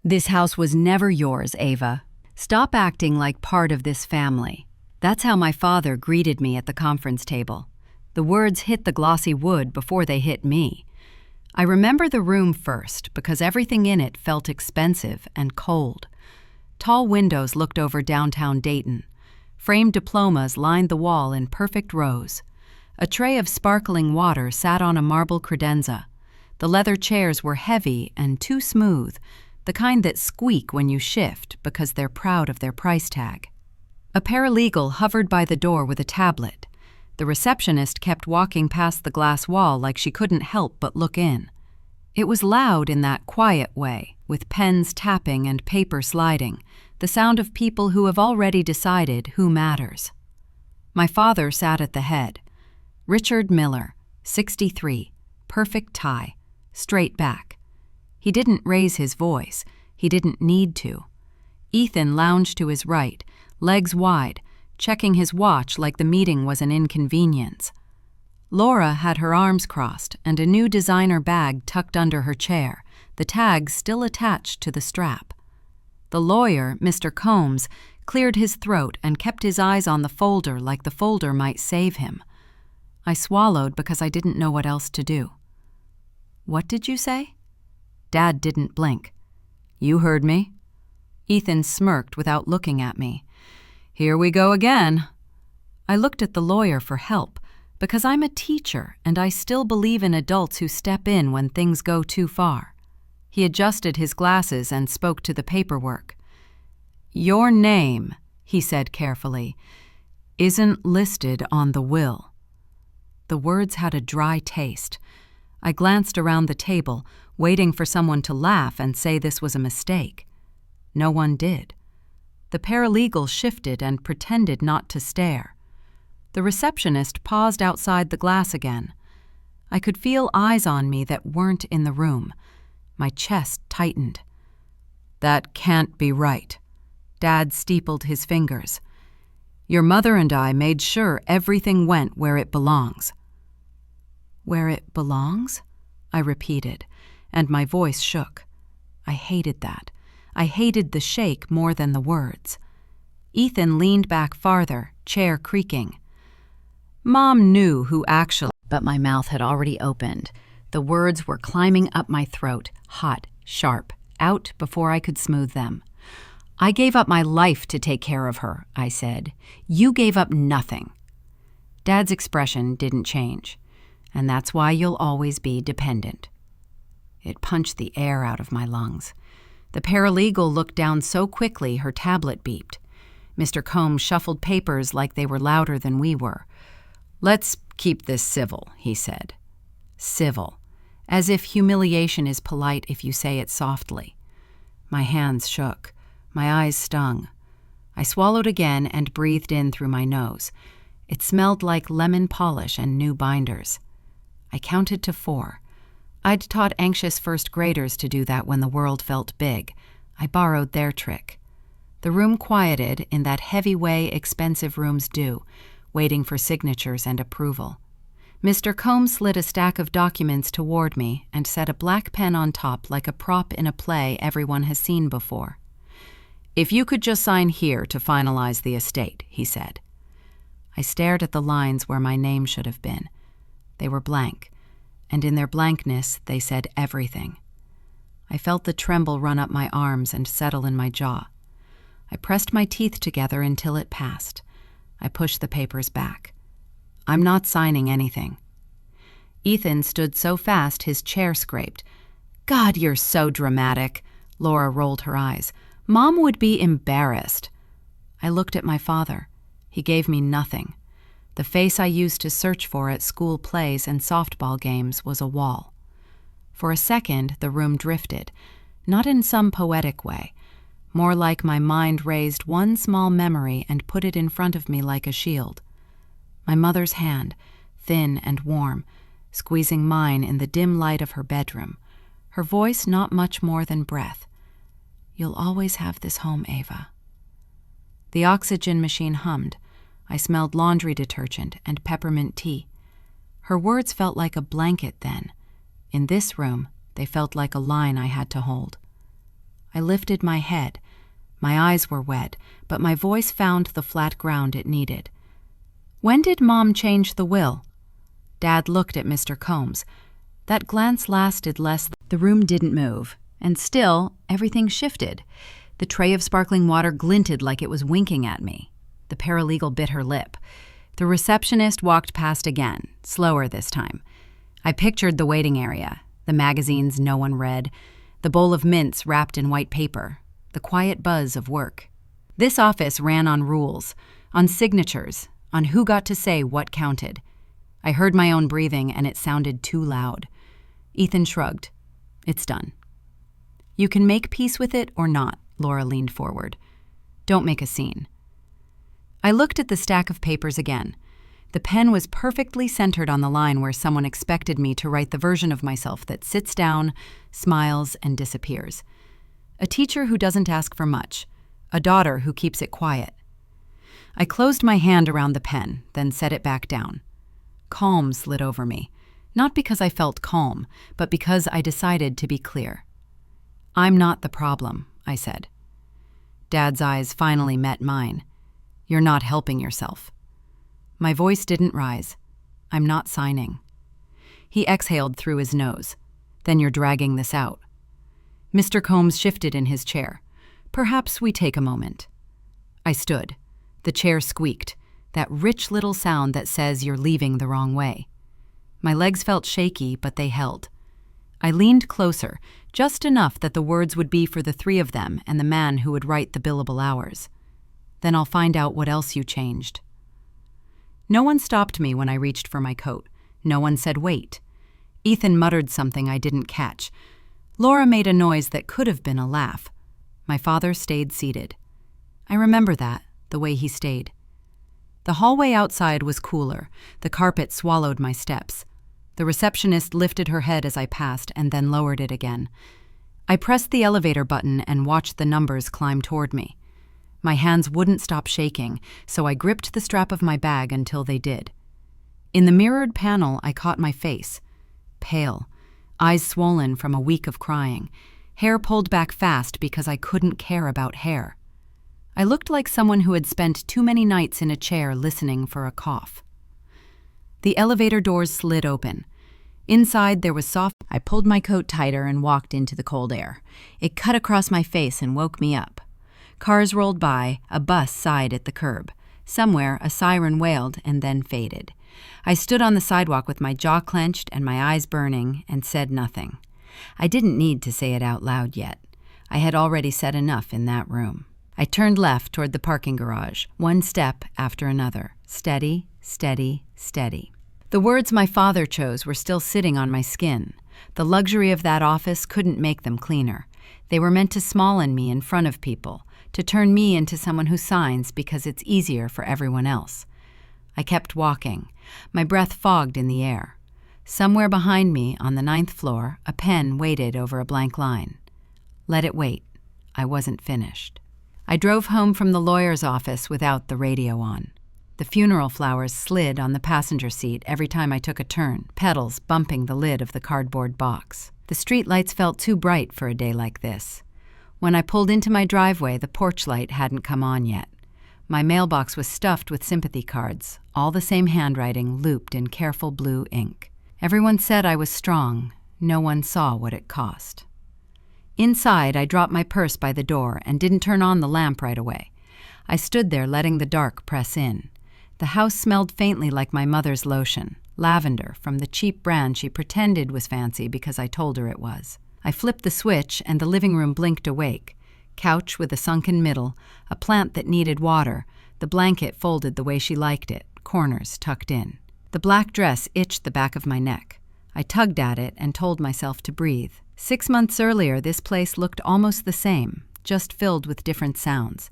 This house was never yours, Ava. Stop acting like part of this family. That's how my father greeted me at the conference table. The words hit the glossy wood before they hit me. I remember the room first because everything in it felt expensive and cold. Tall windows looked over downtown Dayton. Framed diplomas lined the wall in perfect rows. A tray of sparkling water sat on a marble credenza. The leather chairs were heavy and too smooth, the kind that squeak when you shift because they're proud of their price tag. A paralegal hovered by the door with a tablet. The receptionist kept walking past the glass wall like she couldn't help but look in. It was loud in that quiet way, with pens tapping and paper sliding, the sound of people who have already decided who matters. My father sat at the head. Richard Miller, 63, perfect tie, straight back. He didn't raise his voice. He didn't need to. Ethan lounged to his right, legs wide, checking his watch like the meeting was an inconvenience. Laura had her arms crossed and a new designer bag tucked under her chair, the tag still attached to the strap. The lawyer, Mr. Combs, cleared his throat and kept his eyes on the folder like the folder might save him. I swallowed because I didn't know what else to do. "What did you say?" Dad didn't blink. "You heard me." Ethan smirked without looking at me. "Here we go again." I looked at the lawyer for help, because I'm a teacher and I still believe in adults who step in when things go too far. He adjusted his glasses and spoke to the paperwork. "Your name," he said carefully, "isn't listed on the will." The words had a dry taste. I glanced around the table, waiting for someone to laugh and say this was a mistake. No one did. The paralegal shifted and pretended not to stare. The receptionist paused outside the glass again. I could feel eyes on me that weren't in the room. My chest tightened. "That can't be right." Dad steepled his fingers. "Your mother and I made sure everything went where it belongs." "Where it belongs?" I repeated, and my voice shook. I hated that. I hated the shake more than the words. Ethan leaned back farther, chair creaking. "Mom knew who actually—" But my mouth had already opened. The words were climbing up my throat, hot, sharp, out before I could smooth them. "I gave up my life to take care of her," I said. "You gave up nothing." Dad's expression didn't change. "And that's why you'll always be dependent." It punched the air out of my lungs. The paralegal looked down so quickly her tablet beeped. Mr. Combs shuffled papers like they were louder than we were. "Let's keep this civil," he said. Civil. As if humiliation is polite if you say it softly. My hands shook. My eyes stung. I swallowed again and breathed in through my nose. It smelled like lemon polish and new binders. I counted to 4. I'd taught anxious first graders to do that when the world felt big. I borrowed their trick. The room quieted in that heavy way expensive rooms do, waiting for signatures and approval. Mr. Combs slid a stack of documents toward me and set a black pen on top like a prop in a play everyone has seen before. "If you could just sign here to finalize the estate," he said. I stared at the lines where my name should have been. They were blank, and in their blankness they said everything. I felt the tremble run up my arms and settle in my jaw. I pressed my teeth together until it passed. I pushed the papers back. "I'm not signing anything." Ethan stood so fast his chair scraped. "God, you're so dramatic." Laura rolled her eyes. "Mom would be embarrassed." I looked at my father. He gave me nothing. The face I used to search for at school plays and softball games was a wall. For a second, the room drifted, not in some poetic way, more like my mind raised one small memory and put it in front of me like a shield. My mother's hand, thin and warm, squeezing mine in the dim light of her bedroom, her voice not much more than breath. "You'll always have this home, Ava." The oxygen machine hummed. I smelled laundry detergent and peppermint tea. Her words felt like a blanket then. In this room, they felt like a line I had to hold. I lifted my head. My eyes were wet, but my voice found the flat ground it needed. "When did Mom change the will?" Dad looked at Mr. Combs. That glance lasted less. The room didn't move, and still, everything shifted. The tray of sparkling water glinted like it was winking at me. The paralegal bit her lip. The receptionist walked past again, slower this time. I pictured the waiting area, the magazines no one read, the bowl of mints wrapped in white paper, the quiet buzz of work. This office ran on rules, on signatures, on who got to say what counted. I heard my own breathing, and it sounded too loud. Ethan shrugged. "It's done." "You can make peace with it or not," Laura leaned forward. "Don't make a scene." I looked at the stack of papers again. The pen was perfectly centered on the line where someone expected me to write the version of myself that sits down, smiles, and disappears. A teacher who doesn't ask for much. A daughter who keeps it quiet. I closed my hand around the pen, then set it back down. Calm slid over me. Not because I felt calm, but because I decided to be clear. "I'm not the problem," I said. Dad's eyes finally met mine. "You're not helping yourself." My voice didn't rise. "I'm not signing." He exhaled through his nose. "Then you're dragging this out." Mr. Combs shifted in his chair. "Perhaps we take a moment." I stood. The chair squeaked, that rich little sound that says you're leaving the wrong way. My legs felt shaky, but they held. I leaned closer, just enough that the words would be for the three of them and the man who would write the billable hours. "Then I'll find out what else you changed." No one stopped me when I reached for my coat. No one said wait. Ethan muttered something I didn't catch. Laura made a noise that could have been a laugh. My father stayed seated. I remember that, the way he stayed. The hallway outside was cooler. The carpet swallowed my steps. The receptionist lifted her head as I passed and then lowered it again. I pressed the elevator button and watched the numbers climb toward me. My hands wouldn't stop shaking, so I gripped the strap of my bag until they did. In the mirrored panel, I caught my face. Pale, eyes swollen from a week of crying, hair pulled back fast because I couldn't care about hair. I looked like someone who had spent too many nights in a chair listening for a cough. The elevator doors slid open. Inside, there was soft. I pulled my coat tighter and walked into the cold air. It cut across my face and woke me up. Cars rolled by, a bus sighed at the curb. Somewhere, a siren wailed and then faded. I stood on the sidewalk with my jaw clenched and my eyes burning and said nothing. I didn't need to say it out loud yet. I had already said enough in that room. I turned left toward the parking garage, one step after another. Steady, steady, steady. The words my father chose were still sitting on my skin. The luxury of that office couldn't make them cleaner. They were meant to small-in me in front of people, to turn me into someone who signs because it's easier for everyone else. I kept walking. My breath fogged in the air. Somewhere behind me, on the 9th floor, a pen waited over a blank line. Let it wait. I wasn't finished. I drove home from the lawyer's office without the radio on. The funeral flowers slid on the passenger seat every time I took a turn, petals bumping the lid of the cardboard box. The street lights felt too bright for a day like this. When I pulled into my driveway, the porch light hadn't come on yet. My mailbox was stuffed with sympathy cards, all the same handwriting looped in careful blue ink. Everyone said I was strong. No one saw what it cost. Inside, I dropped my purse by the door and didn't turn on the lamp right away. I stood there letting the dark press in. The house smelled faintly like my mother's lotion, lavender from the cheap brand she pretended was fancy because I told her it was. I flipped the switch and the living room blinked awake. Couch with a sunken middle, a plant that needed water, the blanket folded the way she liked it, corners tucked in. The black dress itched the back of my neck. I tugged at it and told myself to breathe. 6 months earlier, this place looked almost the same, just filled with different sounds.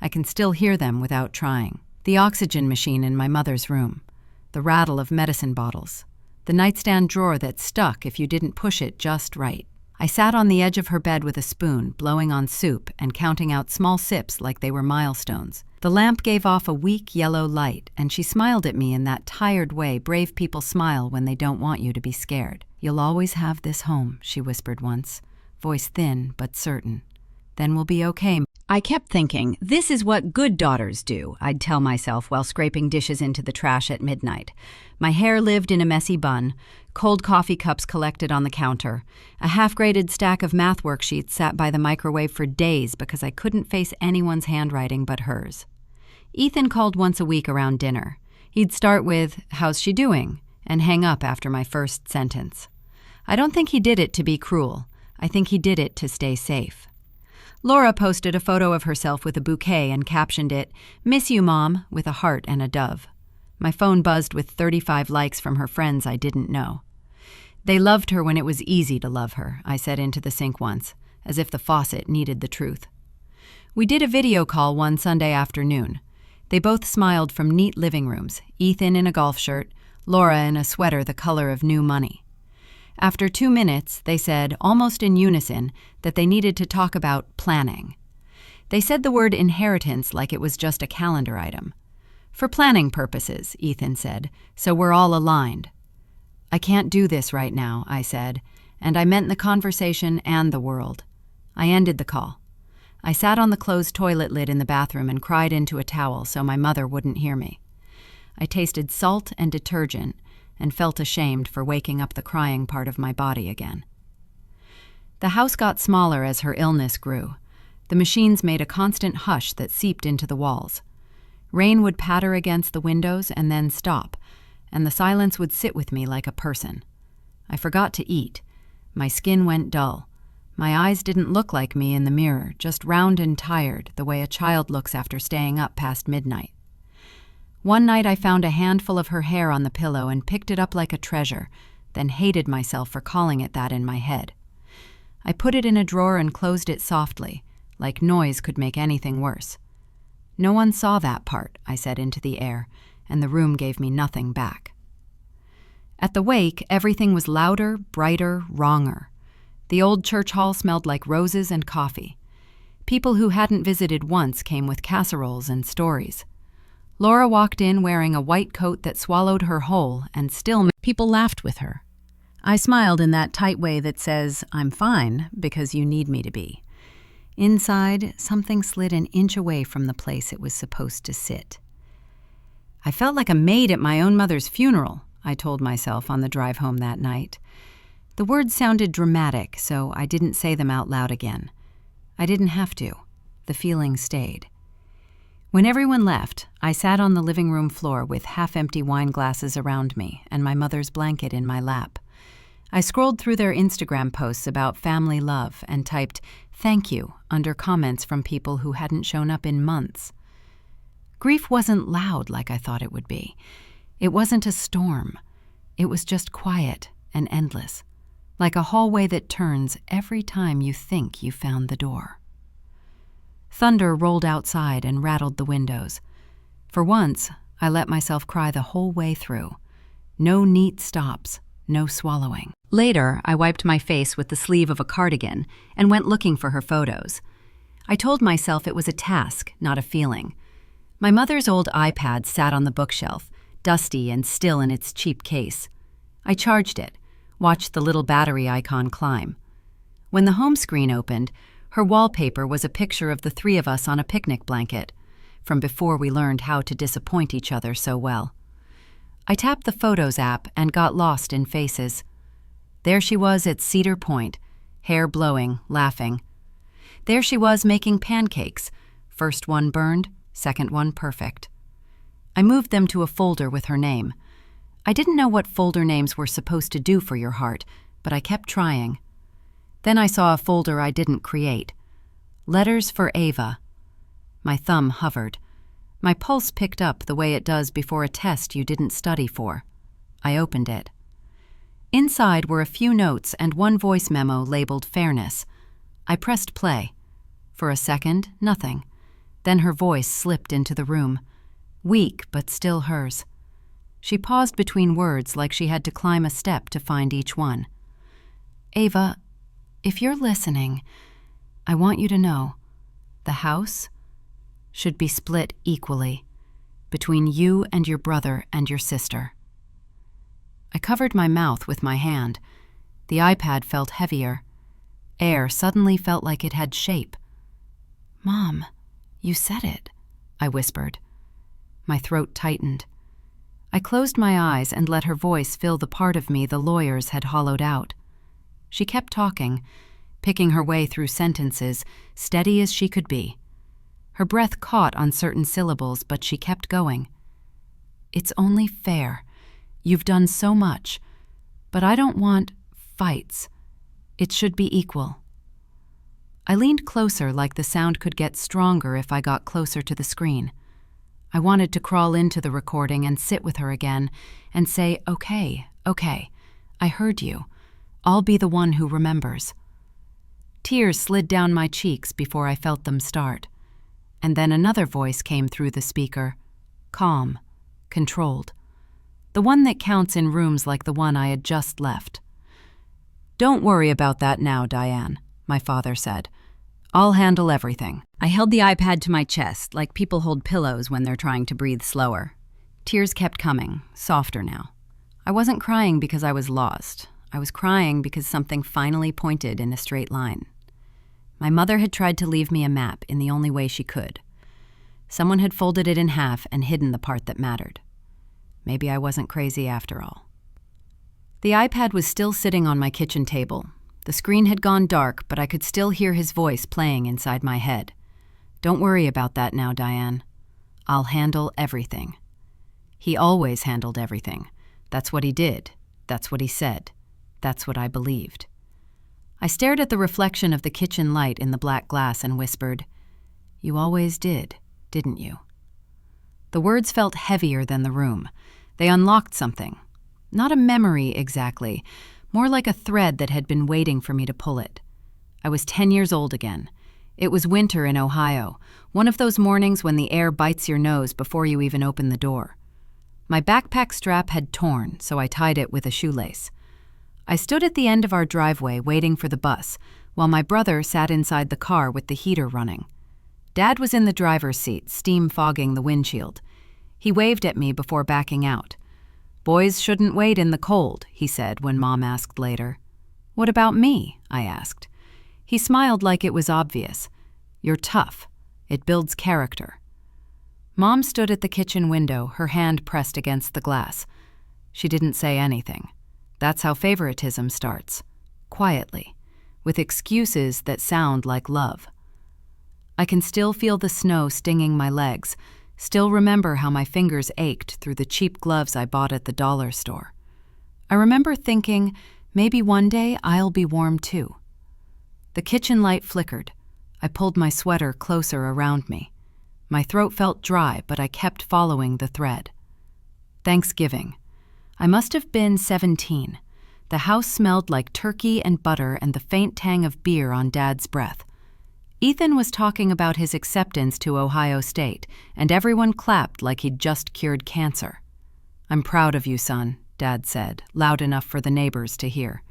I can still hear them without trying. The oxygen machine in my mother's room, the rattle of medicine bottles, the nightstand drawer that stuck if you didn't push it just right. I sat on the edge of her bed with a spoon, blowing on soup and counting out small sips like they were milestones. The lamp gave off a weak yellow light, and she smiled at me in that tired way brave people smile when they don't want you to be scared. "You'll always have this home," she whispered once, voice thin but certain. Then we'll be okay. I kept thinking, this is what good daughters do, I'd tell myself while scraping dishes into the trash at midnight. My hair lived in a messy bun, cold coffee cups collected on the counter. A half-graded stack of math worksheets sat by the microwave for days because I couldn't face anyone's handwriting but hers. Ethan called once a week around dinner. He'd start with, "How's she doing?" and hang up after my first sentence. I don't think he did it to be cruel. I think he did it to stay safe. Laura posted a photo of herself with a bouquet and captioned it, "Miss you, Mom," with a heart and a dove. My phone buzzed with 35 likes from her friends I didn't know. They loved her when it was easy to love her, I said into the sink once, as if the faucet needed the truth. We did a video call one Sunday afternoon. They both smiled from neat living rooms, Ethan in a golf shirt, Laura in a sweater the color of new money. After 2 minutes, they said, almost in unison, that they needed to talk about planning. They said the word inheritance like it was just a calendar item. "For planning purposes," Ethan said, "so we're all aligned." "I can't do this right now," I said, and I meant the conversation and the world. I ended the call. I sat on the closed toilet lid in the bathroom and cried into a towel so my mother wouldn't hear me. I tasted salt and detergent and felt ashamed for waking up the crying part of my body again. The house got smaller as her illness grew. The machines made a constant hush that seeped into the walls. Rain would patter against the windows and then stop, and the silence would sit with me like a person. I forgot to eat. My skin went dull. My eyes didn't look like me in the mirror, just round and tired, the way a child looks after staying up past midnight. One night I found a handful of her hair on the pillow and picked it up like a treasure, then hated myself for calling it that in my head. I put it in a drawer and closed it softly, like noise could make anything worse. "No one saw that part," I said into the air, and the room gave me nothing back. At the wake, everything was louder, brighter, wronger. The old church hall smelled like roses and coffee. People who hadn't visited once came with casseroles and stories. Laura walked in wearing a white coat that swallowed her whole, and still people laughed with her. I smiled in that tight way that says, "I'm fine because you need me to be." Inside, something slid an inch away from the place it was supposed to sit. I felt like a maid at my own mother's funeral, I told myself on the drive home that night. The words sounded dramatic, so I didn't say them out loud again. I didn't have to. The feeling stayed. When everyone left, I sat on the living room floor with half-empty wine glasses around me and my mother's blanket in my lap. I scrolled through their Instagram posts about family love and typed, "Thank you," under comments from people who hadn't shown up in months. Grief wasn't loud like I thought it would be. It wasn't a storm. It was just quiet and endless, like a hallway that turns every time you think you found the door. Thunder rolled outside and rattled the windows. For once, I let myself cry the whole way through. No neat stops, no swallowing. Later, I wiped my face with the sleeve of a cardigan and went looking for her photos. I told myself it was a task, not a feeling. My mother's old iPad sat on the bookshelf, dusty and still in its cheap case. I charged it, watched the little battery icon climb. When the home screen opened, her wallpaper was a picture of the three of us on a picnic blanket, from before we learned how to disappoint each other so well. I tapped the Photos app and got lost in faces. There she was at Cedar Point, hair blowing, laughing. There she was making pancakes, first one burned, second one perfect. I moved them to a folder with her name. I didn't know what folder names were supposed to do for your heart, but I kept trying. Then I saw a folder I didn't create. Letters for Ava. My thumb hovered. My pulse picked up the way it does before a test you didn't study for. I opened it. Inside were a few notes and one voice memo labeled Fairness. I pressed play. For a second, nothing. Then her voice slipped into the room. Weak, but still hers. She paused between words like she had to climb a step to find each one. "Ava, if you're listening, I want you to know, the house should be split equally between you and your brother and your sister." I covered my mouth with my hand. The iPad felt heavier. Air suddenly felt like it had shape, "Mom, you said it," I whispered. My throat tightened. I closed my eyes and let her voice fill the part of me the lawyers had hollowed out. She kept talking, picking her way through sentences, steady as she could be. Her breath caught on certain syllables, but she kept going. "It's only fair. You've done so much. But I don't want fights. It should be equal." I leaned closer, like the sound could get stronger if I got closer to the screen. I wanted to crawl into the recording and sit with her again and say, okay, I heard you. I'll be the one who remembers." Tears slid down my cheeks before I felt them start. And then another voice came through the speaker, calm, controlled. The one that counts in rooms like the one I had just left. "Don't worry about that now, Diane," my father said. "I'll handle everything." I held the iPad to my chest, like people hold pillows when they're trying to breathe slower. Tears kept coming, softer now. I wasn't crying because I was lost. I was crying because something finally pointed in a straight line. My mother had tried to leave me a map in the only way she could. Someone had folded it in half and hidden the part that mattered. Maybe I wasn't crazy after all. The iPad was still sitting on my kitchen table. The screen had gone dark, but I could still hear his voice playing inside my head. "Don't worry about that now, Diane. I'll handle everything." He always handled everything. That's what he did. That's what he said. That's what I believed. I stared at the reflection of the kitchen light in the black glass and whispered, "You always did, didn't you?" The words felt heavier than the room. They unlocked something. Not a memory exactly, more like a thread that had been waiting for me to pull it. I was 10 years old again. It was winter in Ohio, one of those mornings when the air bites your nose before you even open the door. My backpack strap had torn, so I tied it with a shoelace. I stood at the end of our driveway waiting for the bus, while my brother sat inside the car with the heater running. Dad was in the driver's seat, steam fogging the windshield. He waved at me before backing out. "Boys shouldn't wait in the cold," he said when Mom asked later. "What about me?" I asked. He smiled like it was obvious. "You're tough. It builds character." Mom stood at the kitchen window, her hand pressed against the glass. She didn't say anything. That's how favoritism starts. Quietly, with excuses that sound like love. I can still feel the snow stinging my legs, still remember how my fingers ached through the cheap gloves I bought at the dollar store. I remember thinking, maybe one day I'll be warm too. The kitchen light flickered. I pulled my sweater closer around me. My throat felt dry, but I kept following the thread. Thanksgiving. I must have been 17. The house smelled like turkey and butter and the faint tang of beer on Dad's breath. Ethan was talking about his acceptance to Ohio State, and everyone clapped like he'd just cured cancer. "I'm proud of you, son," Dad said, loud enough for the neighbors to hear.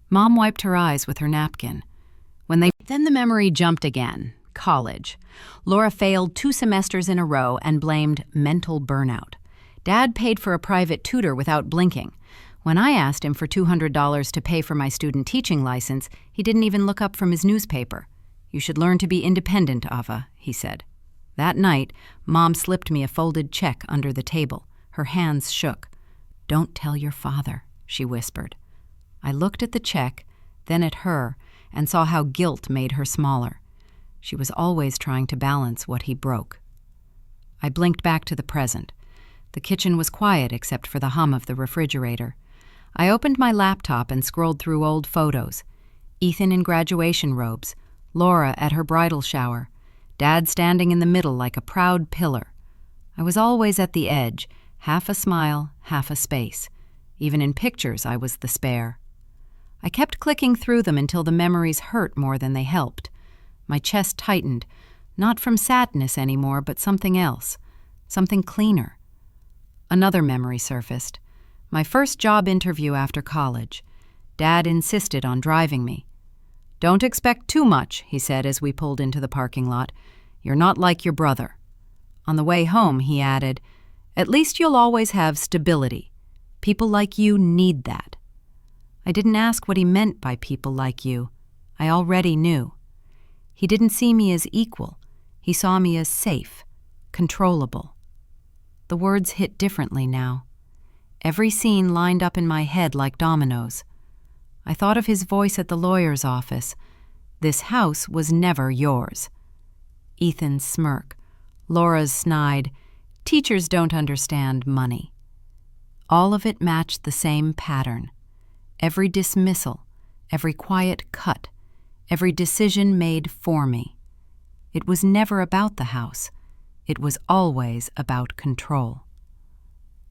Mom wiped her eyes with her napkin. Then the memory jumped again. College. Laura failed 2 semesters in a row and blamed mental burnout. Dad paid for a private tutor without blinking. When I asked him for $200 to pay for my student teaching license, he didn't even look up from his newspaper. "You should learn to be independent, Ava," he said. That night, Mom slipped me a folded check under the table. Her hands shook. "Don't tell your father," she whispered. I looked at the check, then at her, and saw how guilt made her smaller. She was always trying to balance what he broke. I blinked back to the present. The kitchen was quiet except for the hum of the refrigerator. I opened my laptop and scrolled through old photos. Ethan in graduation robes, Laura at her bridal shower, Dad standing in the middle like a proud pillar. I was always at the edge, half a smile, half a space. Even in pictures, I was the spare. I kept clicking through them until the memories hurt more than they helped. My chest tightened, not from sadness anymore, but something else, something cleaner. Another memory surfaced. My first job interview after college. Dad insisted on driving me. "Don't expect too much," he said as we pulled into the parking lot. "You're not like your brother." On the way home, he added, "At least you'll always have stability. People like you need that." I didn't ask what he meant by people like you. I already knew. He didn't see me as equal. He saw me as safe, controllable. The words hit differently now. Every scene lined up in my head like dominoes. I thought of his voice at the lawyer's office. "This house was never yours." Ethan's smirk. Laura's snide, "Teachers don't understand money." All of it matched the same pattern. Every dismissal, every quiet cut, every decision made for me. It was never about the house. It was always about control.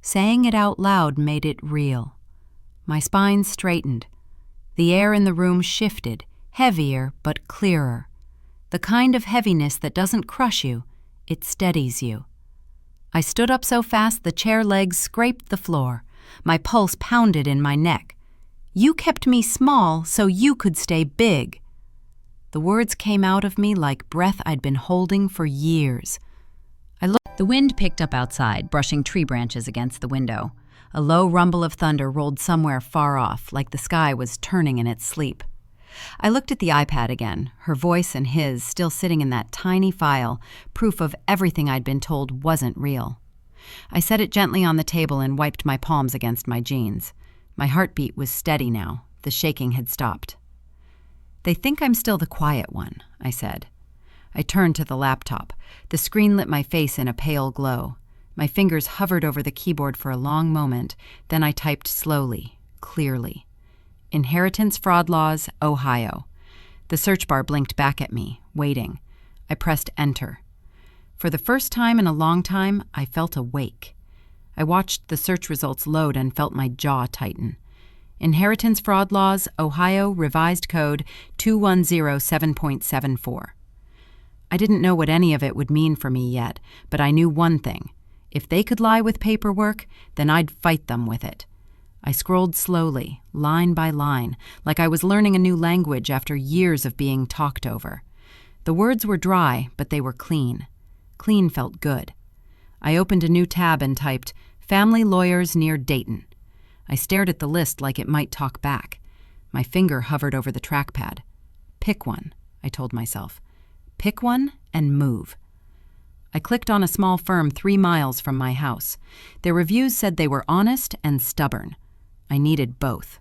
Saying it out loud made it real. My spine straightened. The air in the room shifted, heavier but clearer. The kind of heaviness that doesn't crush you, it steadies you. I stood up so fast the chair legs scraped the floor. My pulse pounded in my neck. "You kept me small so you could stay big." The words came out of me like breath I'd been holding for years. The wind picked up outside, brushing tree branches against the window. A low rumble of thunder rolled somewhere far off, like the sky was turning in its sleep. I looked at the iPad again, her voice and his still sitting in that tiny file, proof of everything I'd been told wasn't real. I set it gently on the table and wiped my palms against my jeans. My heartbeat was steady now. The shaking had stopped. "They think I'm still the quiet one," I said. I turned to the laptop. The screen lit my face in a pale glow. My fingers hovered over the keyboard for a long moment, then I typed slowly, clearly. "Inheritance Fraud Laws, Ohio." The search bar blinked back at me, waiting. I pressed enter. For the first time in a long time, I felt awake. I watched the search results load and felt my jaw tighten. Inheritance Fraud Laws, Ohio, Revised Code 2107.74. I didn't know what any of it would mean for me yet, but I knew one thing. If they could lie with paperwork, then I'd fight them with it. I scrolled slowly, line by line, like I was learning a new language after years of being talked over. The words were dry, but they were clean. Clean felt good. I opened a new tab and typed, "Family Lawyers near Dayton." I stared at the list like it might talk back. My finger hovered over the trackpad. "Pick one," I told myself. "Pick one and move." I clicked on a small firm 3 miles from my house. Their reviews said they were honest and stubborn. I needed both.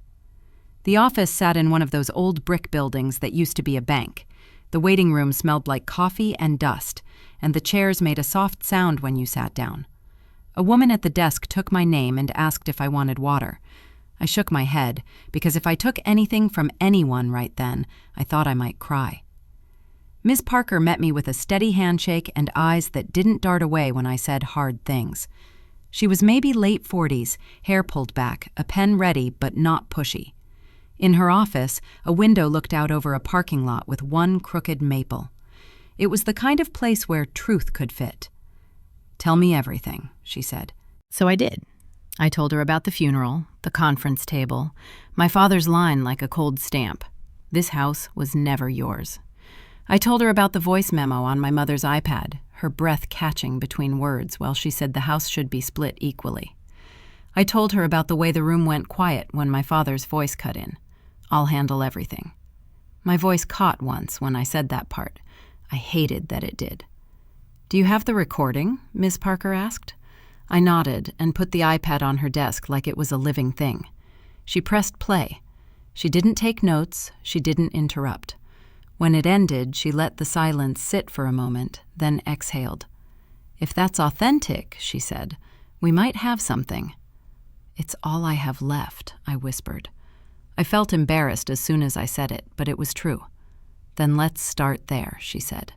The office sat in one of those old brick buildings that used to be a bank. The waiting room smelled like coffee and dust, and the chairs made a soft sound when you sat down. A woman at the desk took my name and asked if I wanted water. I shook my head, because if I took anything from anyone right then, I thought I might cry. Ms. Parker met me with a steady handshake and eyes that didn't dart away when I said hard things. She was maybe late 40s, hair pulled back, a pen ready but not pushy. In her office, a window looked out over a parking lot with one crooked maple. It was the kind of place where truth could fit. "Tell me everything," she said. So I did. I told her about the funeral, the conference table, my father's line like a cold stamp. "This house was never yours." I told her about the voice memo on my mother's iPad, her breath catching between words while she said the house should be split equally. I told her about the way the room went quiet when my father's voice cut in. "I'll handle everything." My voice caught once when I said that part. I hated that it did. "Do you have the recording?" Ms. Parker asked. I nodded and put the iPad on her desk like it was a living thing. She pressed play. She didn't take notes. She didn't interrupt. When it ended, she let the silence sit for a moment, then exhaled. "If that's authentic," she said, "we might have something." "It's all I have left," I whispered. I felt embarrassed as soon as I said it, but it was true. "Then let's start there," she said.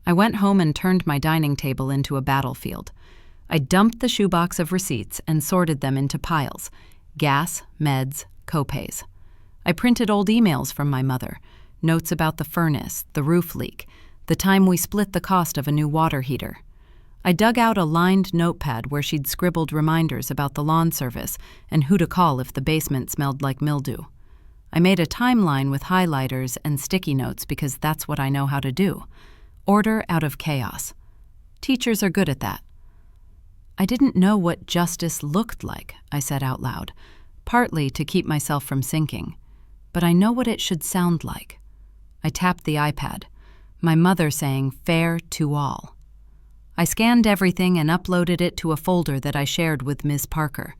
I went home and turned my dining table into a battlefield. I dumped the shoebox of receipts and sorted them into piles: gas, meds, copays. I printed old emails from my mother, notes about the furnace, the roof leak, the time we split the cost of a new water heater. I dug out a lined notepad where she'd scribbled reminders about the lawn service and who to call if the basement smelled like mildew. I made a timeline with highlighters and sticky notes because that's what I know how to do. Order out of chaos. Teachers are good at that. I didn't know what justice looked like, I said out loud, partly to keep myself from sinking. But I know what it should sound like. I tapped the iPad. My mother saying "Fair to all." I scanned everything and uploaded it to a folder that I shared with Ms. Parker.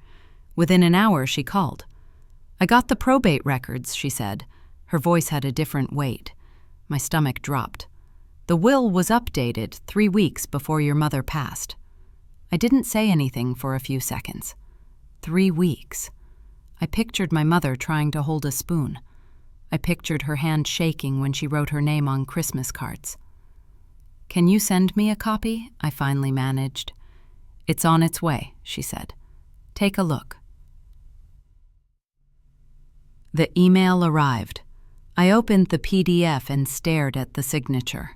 Within an hour, she called. "I got the probate records," she said. Her voice had a different weight. My stomach dropped. "The will was updated 3 weeks before your mother passed." I didn't say anything for a few seconds. 3 weeks. I pictured my mother trying to hold a spoon. I pictured her hand shaking when she wrote her name on Christmas cards. "Can you send me a copy?" I finally managed. "It's on its way," she said. "Take a look." The email arrived. I opened the PDF and stared at the signature.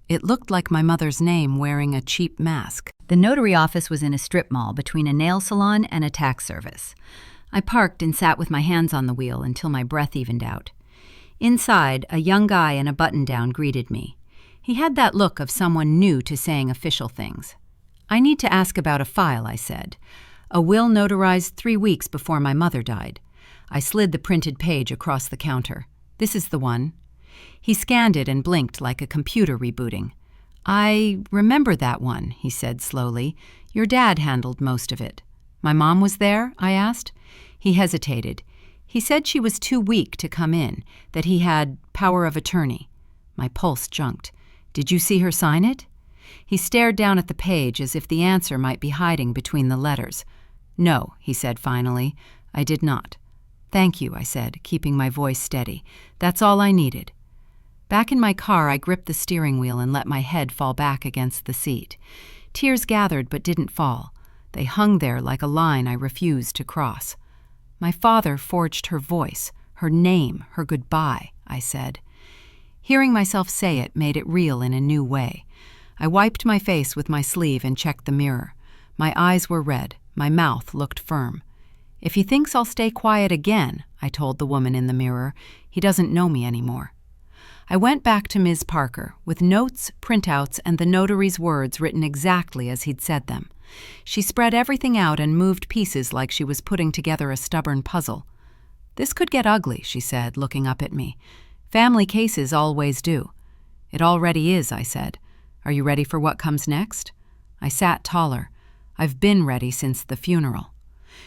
It looked like my mother's name wearing a cheap mask. The notary office was in a strip mall between a nail salon and a tax service. I parked and sat with my hands on the wheel until my breath evened out. Inside, a young guy in a button-down greeted me. He had that look of someone new to saying official things. "I need to ask about a file," I said. "A will notarized 3 weeks before my mother died." I slid the printed page across the counter. "This is the one." He scanned it and blinked like a computer rebooting. "I remember that one," he said slowly. "Your dad handled most of it." "My mom was there?" I asked. He hesitated. He said she was too weak to come in, that he had power of attorney. My pulse jumped. "Did you see her sign it?" He stared down at the page as if the answer might be hiding between the letters. "No," he said finally. "I did not." "Thank you," I said, keeping my voice steady. "That's all I needed." Back in my car, I gripped the steering wheel and let my head fall back against the seat. Tears gathered but didn't fall. They hung there like a line I refused to cross. "My father forged her voice, her name, her goodbye," I said. Hearing myself say it made it real in a new way. I wiped my face with my sleeve and checked the mirror. My eyes were red. My mouth looked firm. "If he thinks I'll stay quiet again," I told the woman in the mirror, "he doesn't know me anymore." I went back to Ms. Parker with notes, printouts, and the notary's words written exactly as he'd said them. She spread everything out and moved pieces like she was putting together a stubborn puzzle. "This could get ugly," she said, looking up at me. "Family cases always do." "It already is," I said. "Are you ready for what comes next?" I sat taller. "I've been ready since the funeral."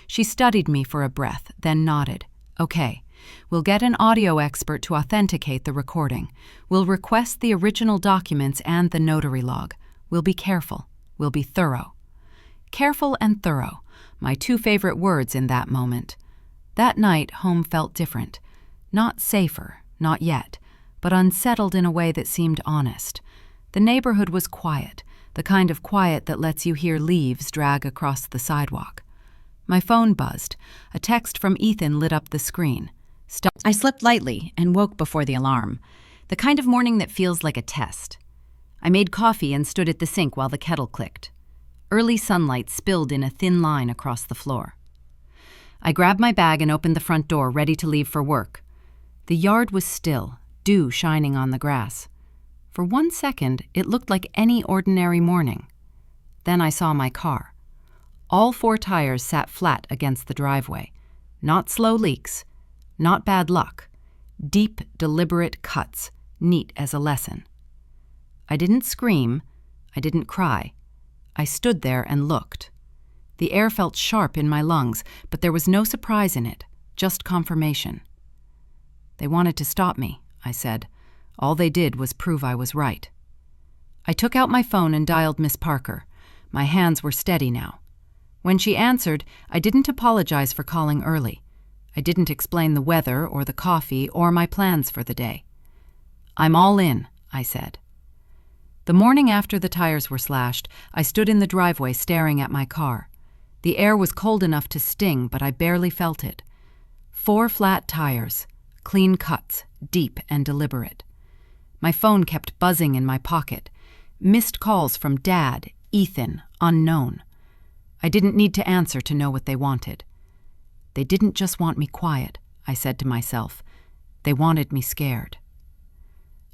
She studied me for a breath, then nodded. "Okay. We'll get an audio expert to authenticate the recording. We'll request the original documents and the notary log. We'll be careful. We'll be thorough." Careful and thorough, my 2 favorite words in that moment. That night, home felt different. Not safer, not yet, but unsettled in a way that seemed honest. The neighborhood was quiet, the kind of quiet that lets you hear leaves drag across the sidewalk. My phone buzzed. A text from Ethan lit up the screen. I slept lightly and woke before the alarm, the kind of morning that feels like a test. I made coffee and stood at the sink while the kettle clicked. Early sunlight spilled in a thin line across the floor. I grabbed my bag and opened the front door, ready to leave for work. The yard was still, dew shining on the grass. For 1 second, it looked like any ordinary morning. Then I saw my car. All 4 tires sat flat against the driveway. Not slow leaks. Not bad luck. Deep, deliberate cuts, neat as a lesson. I didn't scream. I didn't cry. I stood there and looked. The air felt sharp in my lungs, but there was no surprise in it, just confirmation. "They wanted to stop me," I said. "All they did was prove I was right." I took out my phone and dialed Miss Parker. My hands were steady now. When she answered, I didn't apologize for calling early. I didn't explain the weather or the coffee or my plans for the day. "I'm all in," I said. The morning after the tires were slashed, I stood in the driveway staring at my car. The air was cold enough to sting, but I barely felt it. 4 flat tires, clean cuts, deep and deliberate. My phone kept buzzing in my pocket. Missed calls from Dad, Ethan, unknown. I didn't need to answer to know what they wanted. They didn't just want me quiet, I said to myself. They wanted me scared.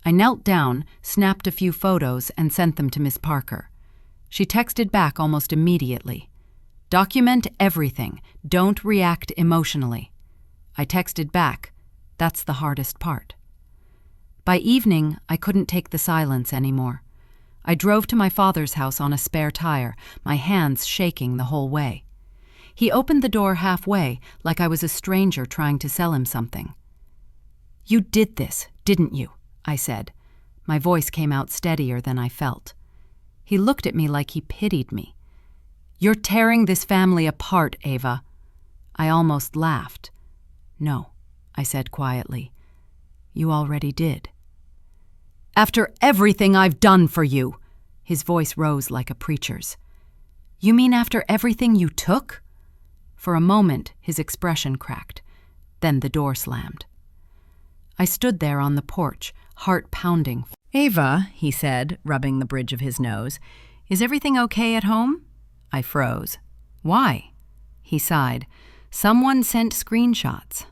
I knelt down, snapped a few photos, and sent them to Miss Parker. She texted back almost immediately. "Document everything. Don't react emotionally." I texted back. That's the hardest part. By evening, I couldn't take the silence anymore. I drove to my father's house on a spare tire, my hands shaking the whole way. He opened the door halfway, like I was a stranger trying to sell him something. "You did this, didn't you?" I said. My voice came out steadier than I felt. He looked at me like he pitied me. "You're tearing this family apart, Ava." I almost laughed. "No," I said quietly. "You already did." "After everything I've done for you!" His voice rose like a preacher's. "You mean after everything you took?" For a moment, his expression cracked. Then the door slammed. I stood there on the porch, heart pounding. "Ava," he said, rubbing the bridge of his nose, "is everything okay at home?" I froze. "Why?" He sighed. "Someone sent screenshots.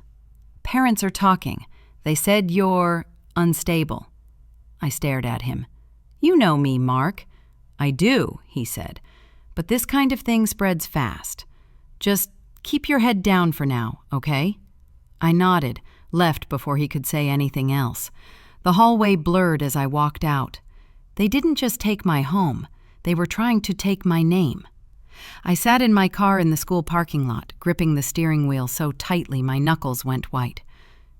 Parents are talking. They said you're unstable." I stared at him. "You know me, Mark." "I do," he said. "But this kind of thing spreads fast. Just keep your head down for now, okay?" I nodded, left before he could say anything else. The hallway blurred as I walked out. They didn't just take my home. They were trying to take my name. I sat in my car in the school parking lot, gripping the steering wheel so tightly my knuckles went white.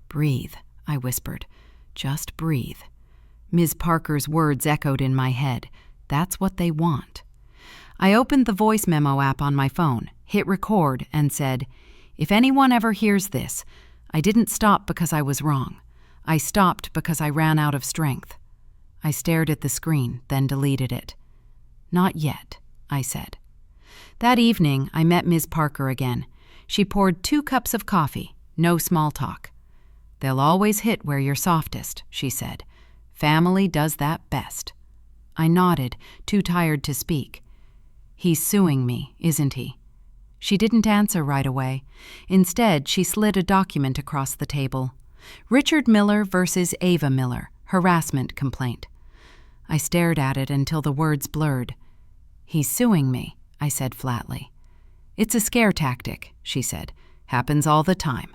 "Breathe," I whispered. "Just breathe." Ms. Parker's words echoed in my head. That's what they want. I opened the voice memo app on my phone, hit record, and said, "If anyone ever hears this, I didn't stop because I was wrong. I stopped because I ran out of strength." I stared at the screen, then deleted it. "Not yet," I said. That evening, I met Ms. Parker again. She poured 2 cups of coffee, no small talk. "They'll always hit where you're softest," she said. "Family does that best." I nodded, too tired to speak. "He's suing me, isn't he?" She didn't answer right away. Instead, she slid a document across the table. "Richard Miller versus Ava Miller, harassment complaint." I stared at it until the words blurred. "He's suing me," I said flatly. "It's a scare tactic," she said. "Happens all the time."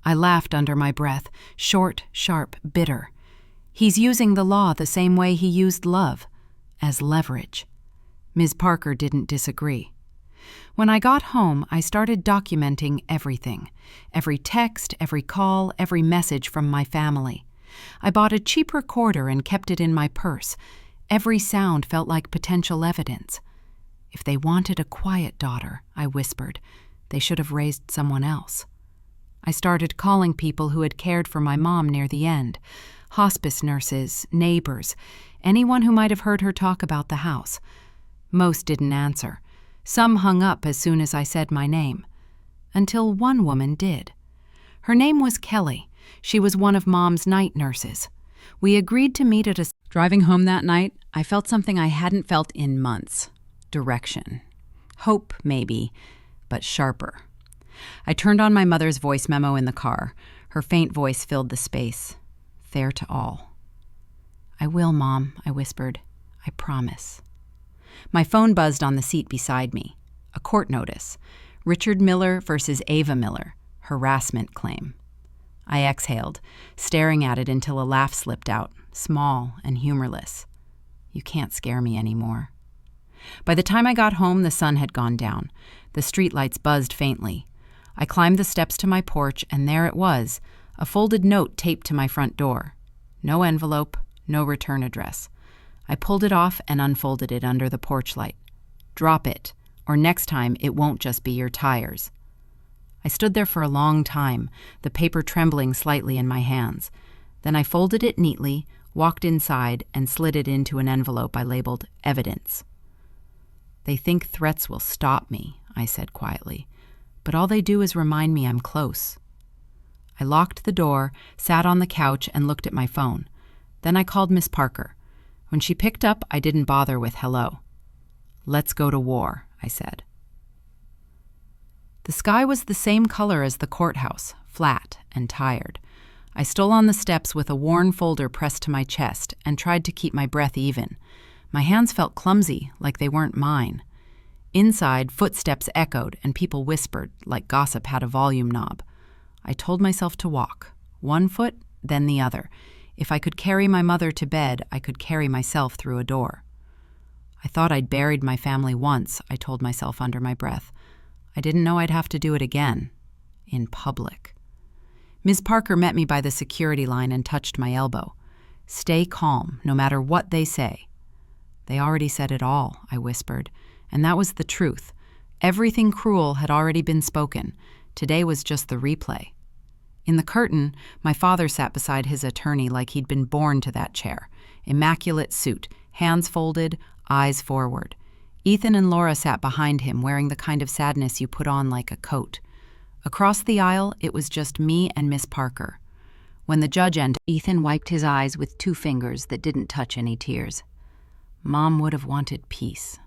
I laughed under my breath, short, sharp, bitter. "He's using the law the same way he used love, as leverage." Ms. Parker didn't disagree. When I got home, I started documenting everything. Every text, every call, every message from my family. I bought a cheap recorder and kept it in my purse. Every sound felt like potential evidence. If they wanted a quiet daughter, I whispered, they should have raised someone else. I started calling people who had cared for my mom near the end. Hospice nurses, neighbors, anyone who might have heard her talk about the house. Most didn't answer. Some hung up as soon as I said my name. Until one woman did. Her name was Kelly. She was one of Mom's night nurses. We agreed to meet at a... Driving home that night, I felt something I hadn't felt in months. Direction. Hope, maybe, but sharper. I turned on my mother's voice memo in the car. Her faint voice filled the space. Fair to all. "I will, Mom," I whispered. "I promise." My phone buzzed on the seat beside me. A court notice. Richard Miller versus Ava Miller. Harassment claim. I exhaled, staring at it until a laugh slipped out, small and humorless. You can't scare me anymore. By the time I got home, the sun had gone down. The streetlights buzzed faintly. I climbed the steps to my porch, and there it was, a folded note taped to my front door. No envelope, no return address. I pulled it off and unfolded it under the porch light. "Drop it, or next time it won't just be your tires." I stood there for a long time, the paper trembling slightly in my hands. Then I folded it neatly, walked inside, and slid it into an envelope I labeled evidence. "They think threats will stop me," I said quietly, "but all they do is remind me I'm close." I locked the door, sat on the couch, and looked at my phone. Then I called Miss Parker. When she picked up, I didn't bother with hello. "Let's go to war," I said. The sky was the same color as the courthouse, flat and tired. I stole on the steps with a worn folder pressed to my chest and tried to keep my breath even. My hands felt clumsy, like they weren't mine. Inside, footsteps echoed and people whispered, like gossip had a volume knob. I told myself to walk, one foot, then the other. If I could carry my mother to bed, I could carry myself through a door. I thought I'd buried my family once, I told myself under my breath. I didn't know I'd have to do it again. In public. Ms. Parker met me by the security line and touched my elbow. Stay calm, no matter what they say. They already said it all, I whispered, and that was the truth. Everything cruel had already been spoken. Today was just the replay. In the curtain, my father sat beside his attorney like he'd been born to that chair. Immaculate suit, hands folded, eyes forward. Ethan and Laura sat behind him, wearing the kind of sadness you put on like a coat. Across the aisle, it was just me and Miss Parker. When the judge ended, Ethan wiped his eyes with 2 fingers that didn't touch any tears. Mom would have wanted peace.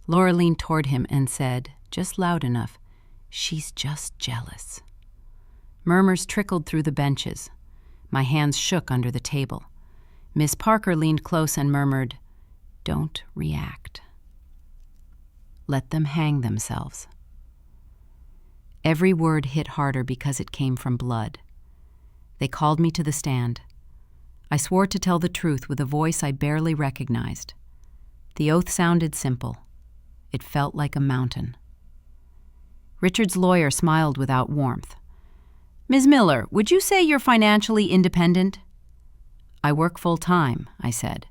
Laura leaned toward him and said, just loud enough, "She's just jealous." Murmurs trickled through the benches. My hands shook under the table. Miss Parker leaned close and murmured, "Don't react. Let them hang themselves." Every word hit harder because it came from blood. They called me to the stand. I swore to tell the truth with a voice I barely recognized. The oath sounded simple. It felt like a mountain. Richard's lawyer smiled without warmth. "Ms. Miller, would you say you're financially independent?" "I work full-time," I said.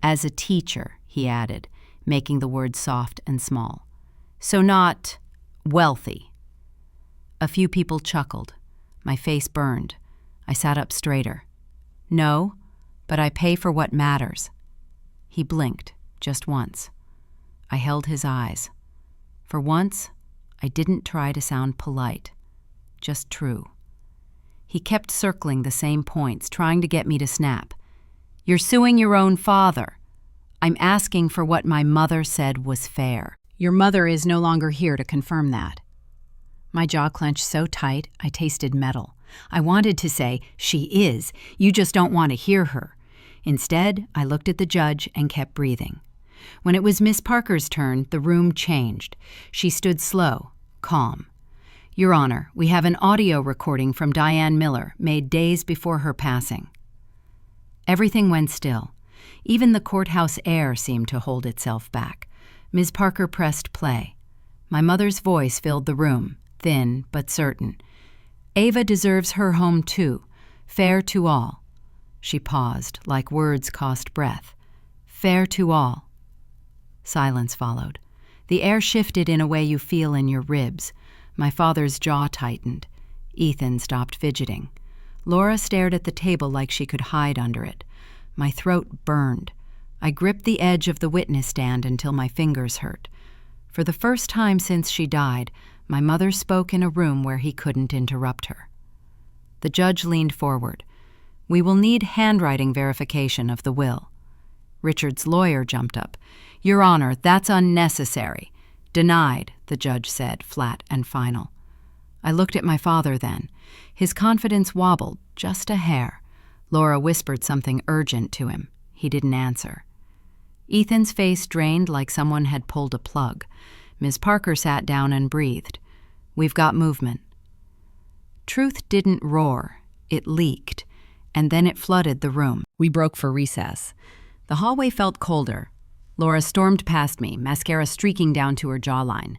"As a teacher," he added, making the words soft and small. "So not wealthy." A few people chuckled. My face burned. I sat up straighter. "No, but I pay for what matters." He blinked, just once. I held his eyes. For once, I didn't try to sound polite, just true. He kept circling the same points, trying to get me to snap. "You're suing your own father. I'm asking for what my mother said was fair. Your mother is no longer here to confirm that." My jaw clenched so tight, I tasted metal. I wanted to say, "She is. You just don't want to hear her." Instead, I looked at the judge and kept breathing. When it was Miss Parker's turn, the room changed. She stood slow, calm. "Your Honor, we have an audio recording from Diane Miller, made days before her passing." Everything went still. Even the courthouse air seemed to hold itself back. Ms. Parker pressed play. My mother's voice filled the room, thin but certain. "Ava deserves her home too, fair to all." She paused, like words cost breath. "Fair to all." Silence followed. The air shifted in a way you feel in your ribs. My father's jaw tightened. Ethan stopped fidgeting. Laura stared at the table like she could hide under it. My throat burned. I gripped the edge of the witness stand until my fingers hurt. For the first time since she died, my mother spoke in a room where he couldn't interrupt her. The judge leaned forward. "We will need handwriting verification of the will." Richard's lawyer jumped up. "Your Honor, that's unnecessary." "Denied," the judge said, flat and final. I looked at my father then. His confidence wobbled, just a hair. Laura whispered something urgent to him. He didn't answer. Ethan's face drained like someone had pulled a plug. Ms. Parker sat down and breathed. "We've got movement." Truth didn't roar. It leaked, and then it flooded the room. We broke for recess. The hallway felt colder. Laura stormed past me, mascara streaking down to her jawline.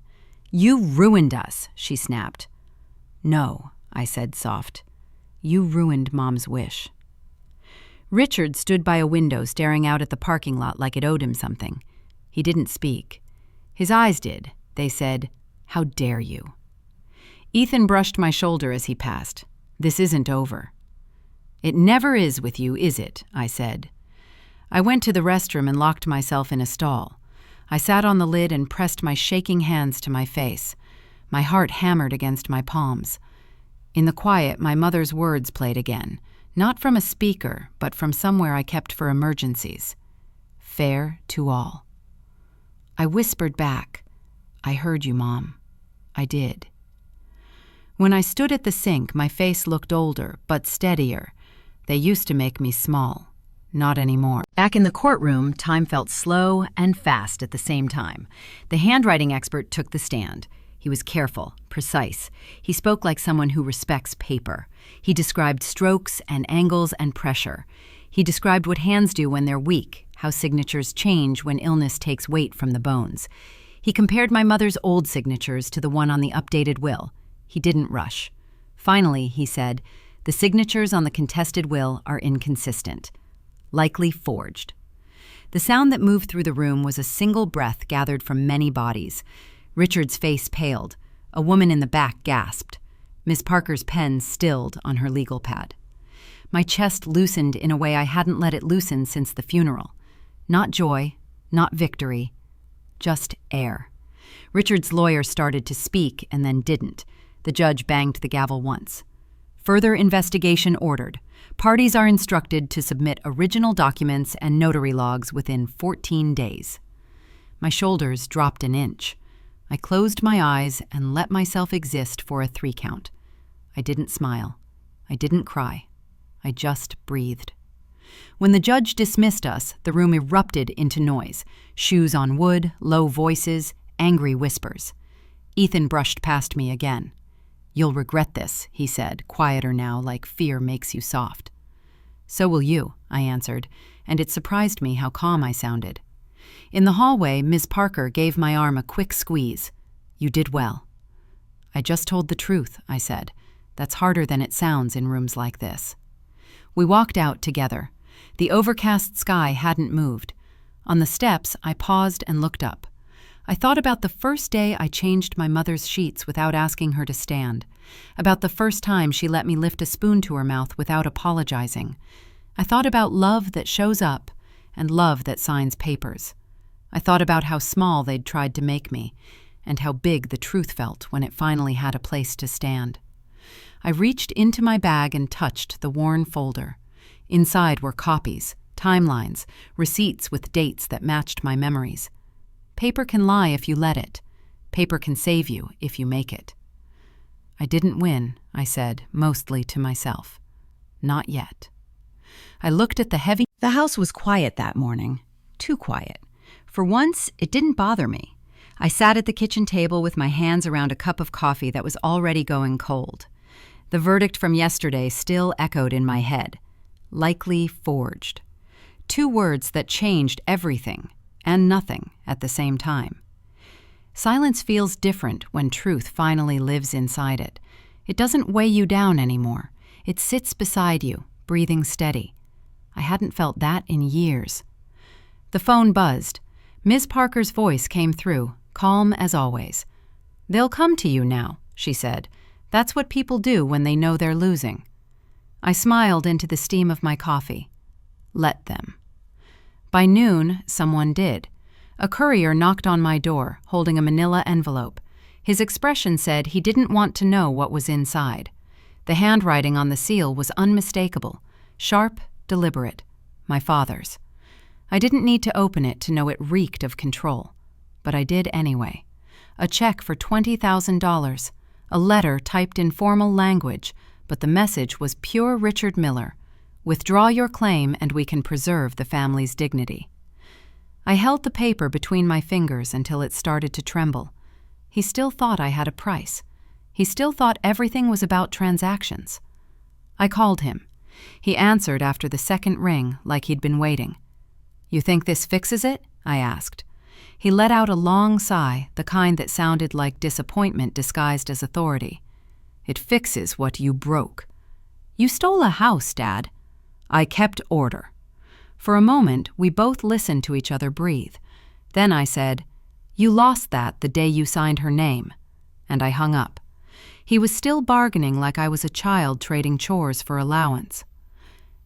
"You ruined us," she snapped. "No," I said soft. "You ruined Mom's wish." Richard stood by a window staring out at the parking lot like it owed him something. He didn't speak. His eyes did. They said, "How dare you?" Ethan brushed my shoulder as he passed. "This isn't over." "It never is with you, is it?" I said. I went to the restroom and locked myself in a stall. I sat on the lid and pressed my shaking hands to my face. My heart hammered against my palms. In the quiet, my mother's words played again, not from a speaker, but from somewhere I kept for emergencies. "Fair to all." I whispered back, "I heard you, Mom." I did. When I stood at the sink, my face looked older, but steadier. They used to make me small. Not anymore. Back in the courtroom, time felt slow and fast at the same time. The handwriting expert took the stand. He was careful, precise. He spoke like someone who respects paper. He described strokes and angles and pressure. He described what hands do when they're weak, how signatures change when illness takes weight from the bones. He compared my mother's old signatures to the one on the updated will. He didn't rush. Finally, he said, "The signatures on the contested will are inconsistent. Likely forged." The sound that moved through the room was a single breath gathered from many bodies. Richard's face paled. A woman in the back gasped. Miss Parker's pen stilled on her legal pad. My chest loosened in a way I hadn't let it loosen since the funeral. Not joy, not victory, just air. Richard's lawyer started to speak and then didn't. The judge banged the gavel once. Further investigation ordered. Parties are instructed to submit original documents and notary logs within 14 days. My shoulders dropped an inch. I closed my eyes and let myself exist for a 3 count. I didn't smile. I didn't cry. I just breathed. When the judge dismissed us, the room erupted into noise. Shoes on wood, low voices, angry whispers. Ethan brushed past me again. "You'll regret this," he said, quieter now, like fear makes you soft. "So will you," I answered, and it surprised me how calm I sounded. In the hallway, Ms. Parker gave my arm a quick squeeze. "You did well." "I just told the truth," I said. "That's harder than it sounds in rooms like this." We walked out together. The overcast sky hadn't moved. On the steps, I paused and looked up. I thought about the first day I changed my mother's sheets without asking her to stand, about the first time she let me lift a spoon to her mouth without apologizing. I thought about love that shows up and love that signs papers. I thought about how small they'd tried to make me, and how big the truth felt when it finally had a place to stand. I reached into my bag and touched the worn folder. Inside were copies, timelines, receipts with dates that matched my memories. Paper can lie if you let it. Paper can save you if you make it. "I didn't win," I said, mostly to myself. "Not yet." I looked at the heavy... The house was quiet that morning. Too quiet. For once, it didn't bother me. I sat at the kitchen table with my hands around a cup of coffee that was already going cold. The verdict from yesterday still echoed in my head. Likely forged. 2 words that changed everything and nothing at the same time. Silence feels different when truth finally lives inside it. It doesn't weigh you down anymore. It sits beside you, breathing steady. I hadn't felt that in years. The phone buzzed. Ms. Parker's voice came through, calm as always. "They'll come to you now," she said. "That's what people do when they know they're losing." I smiled into the steam of my coffee. Let them. By noon, someone did. A courier knocked on my door, holding a manila envelope. His expression said he didn't want to know what was inside. The handwriting on the seal was unmistakable, sharp, deliberate, my father's. I didn't need to open it to know it reeked of control, but I did anyway. A check for $20,000, a letter typed in formal language, but the message was pure Richard Miller. Withdraw your claim and we can preserve the family's dignity. I held the paper between my fingers until it started to tremble. He still thought I had a price. He still thought everything was about transactions. I called him. He answered after the second ring like he'd been waiting. "You think this fixes it?" I asked. He let out a long sigh, the kind that sounded like disappointment disguised as authority. "It fixes what you broke." "You stole a house, Dad." "I kept order." For a moment, we both listened to each other breathe. Then I said, "You lost that the day you signed her name." And I hung up. He was still bargaining like I was a child trading chores for allowance.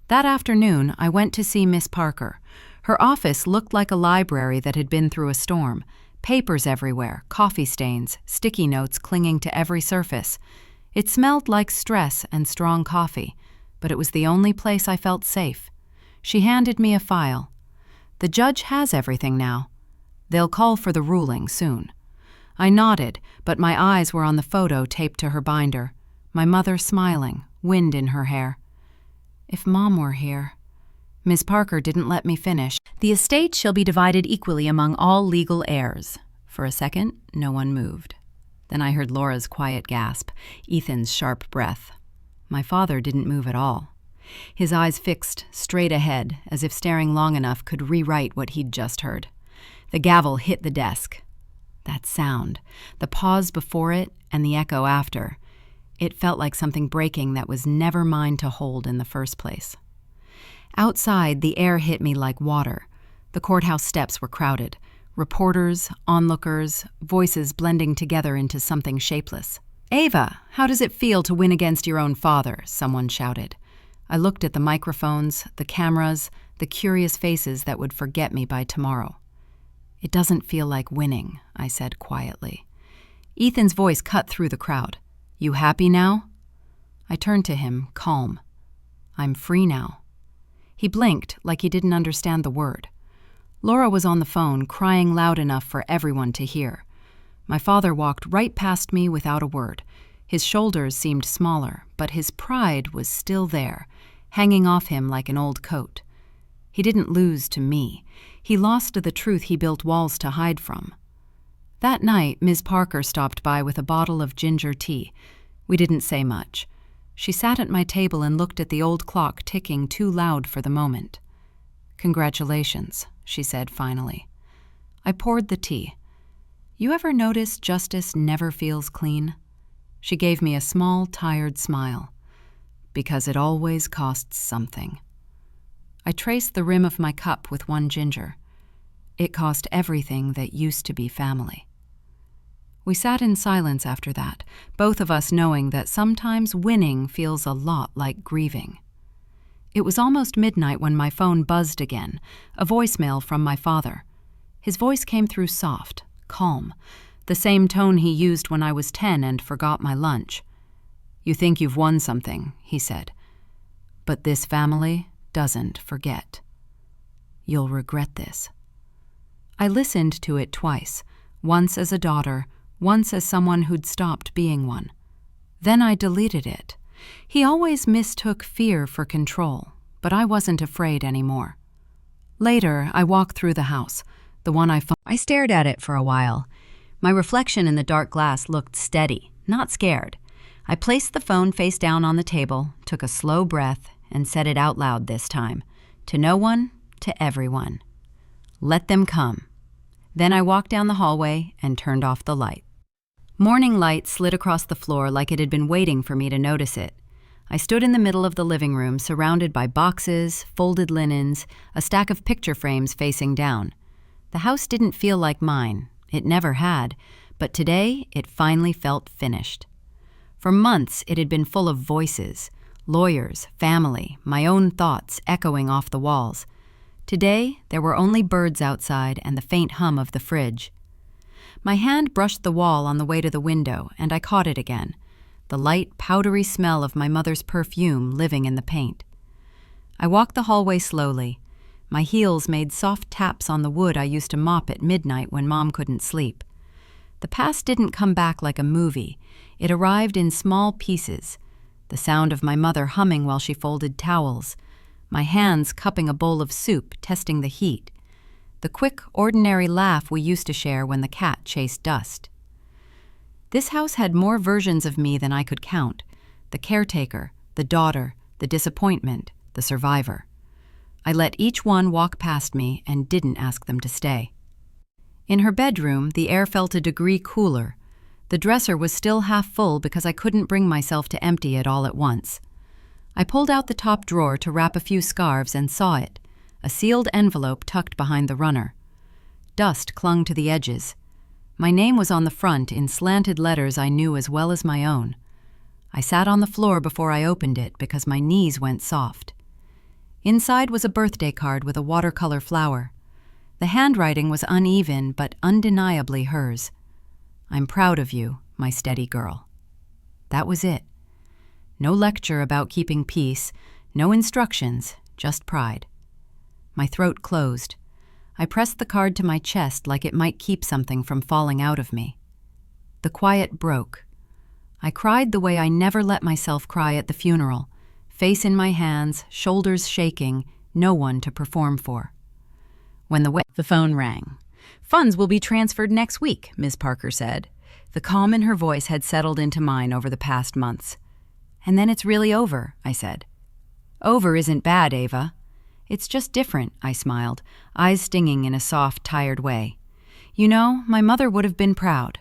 That afternoon, I went to see Miss Parker. Her office looked like a library that had been through a storm. Papers everywhere, coffee stains, sticky notes clinging to every surface. It smelled like stress and strong coffee, but it was the only place I felt safe. She handed me a file. "The judge has everything now. They'll call for the ruling soon." I nodded, but my eyes were on the photo taped to her binder. My mother smiling, wind in her hair. "If Mom were here." Ms. Parker didn't let me finish. "The estate shall be divided equally among all legal heirs." For a second, no one moved. Then I heard Laura's quiet gasp, Ethan's sharp breath. My father didn't move at all. His eyes fixed straight ahead, as if staring long enough could rewrite what he'd just heard. The gavel hit the desk. That sound, the pause before it and the echo after, it felt like something breaking that was never mine to hold in the first place. Outside, the air hit me like water. The courthouse steps were crowded. Reporters, onlookers, voices blending together into something shapeless. "Ava, how does it feel to win against your own father?" someone shouted. I looked at the microphones, the cameras, the curious faces that would forget me by tomorrow. "It doesn't feel like winning," I said quietly. Ethan's voice cut through the crowd. "You happy now?" I turned to him, calm. "I'm free now." He blinked like he didn't understand the word. Laura was on the phone, crying loud enough for everyone to hear. My father walked right past me without a word. His shoulders seemed smaller, but his pride was still there, hanging off him like an old coat. He didn't lose to me. He lost to the truth he built walls to hide from. That night, Ms. Parker stopped by with a bottle of ginger tea. We didn't say much. She sat at my table and looked at the old clock ticking too loud for the moment. "Congratulations," she said finally. I poured the tea. "You ever notice justice never feels clean?" She gave me a small, tired smile. "Because it always costs something." I traced the rim of my cup with one ginger. It cost everything that used to be family. We sat in silence after that, both of us knowing that sometimes winning feels a lot like grieving. It was almost midnight when my phone buzzed again, a voicemail from my father. His voice came through soft, calm, the same tone he used when I was 10 and forgot my lunch. "You think you've won something," he said. "But this family doesn't forget. You'll regret this." I listened to it twice, once as a daughter, once as someone who'd stopped being one. Then I deleted it. He always mistook fear for control, but I wasn't afraid anymore. Later, I walked through the house, the one I stared at it for a while. My reflection in the dark glass looked steady, not scared. I placed the phone face down on the table, took a slow breath, and said it out loud this time. To no one, to everyone. Let them come. Then I walked down the hallway and turned off the light. Morning light slid across the floor like it had been waiting for me to notice it. I stood in the middle of the living room, surrounded by boxes, folded linens, a stack of picture frames facing down. The house didn't feel like mine. It never had, but today it finally felt finished. For months it had been full of voices, lawyers, family, my own thoughts echoing off the walls. Today there were only birds outside and the faint hum of the fridge. My hand brushed the wall on the way to the window, and I caught it again, the light, powdery smell of my mother's perfume living in the paint. I walked the hallway slowly. My heels made soft taps on the wood I used to mop at midnight when Mom couldn't sleep. The past didn't come back like a movie. It arrived in small pieces. The sound of my mother humming while she folded towels, my hands cupping a bowl of soup, testing the heat, the quick, ordinary laugh we used to share when the cat chased dust. This house had more versions of me than I could count: the caretaker, the daughter, the disappointment, the survivor. I let each one walk past me and didn't ask them to stay. In her bedroom, the air felt a degree cooler. The dresser was still half full because I couldn't bring myself to empty it all at once. I pulled out the top drawer to wrap a few scarves and saw it, a sealed envelope tucked behind the runner. Dust clung to the edges. My name was on the front in slanted letters I knew as well as my own. I sat on the floor before I opened it because my knees went soft. Inside was a birthday card with a watercolor flower. The handwriting was uneven but undeniably hers. "I'm proud of you, my steady girl." That was it. No lecture about keeping peace, no instructions, just pride. My throat closed. I pressed the card to my chest like it might keep something from falling out of me. The quiet broke. I cried the way I never let myself cry at the funeral, face in my hands, shoulders shaking, no one to perform for. When the phone rang. "Funds will be transferred next week," Ms. Parker said. The calm in her voice had settled into mine over the past months. "And then it's really over," I said. "Over isn't bad, Ava. It's just different," I smiled, eyes stinging in a soft, tired way. "You know, my mother would have been proud."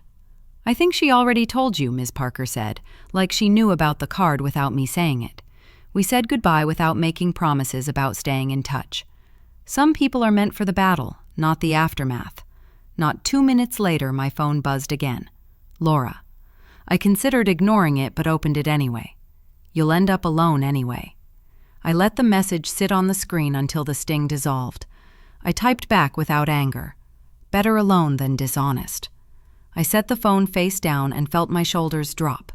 "I think she already told you," Ms. Parker said, like she knew about the card without me saying it. We said goodbye without making promises about staying in touch. Some people are meant for the battle, not the aftermath. Not 2 minutes later, my phone buzzed again. Laura. I considered ignoring it, but opened it anyway. "You'll end up alone anyway." I let the message sit on the screen until the sting dissolved. I typed back without anger. Better alone than dishonest. I set the phone face down and felt my shoulders drop.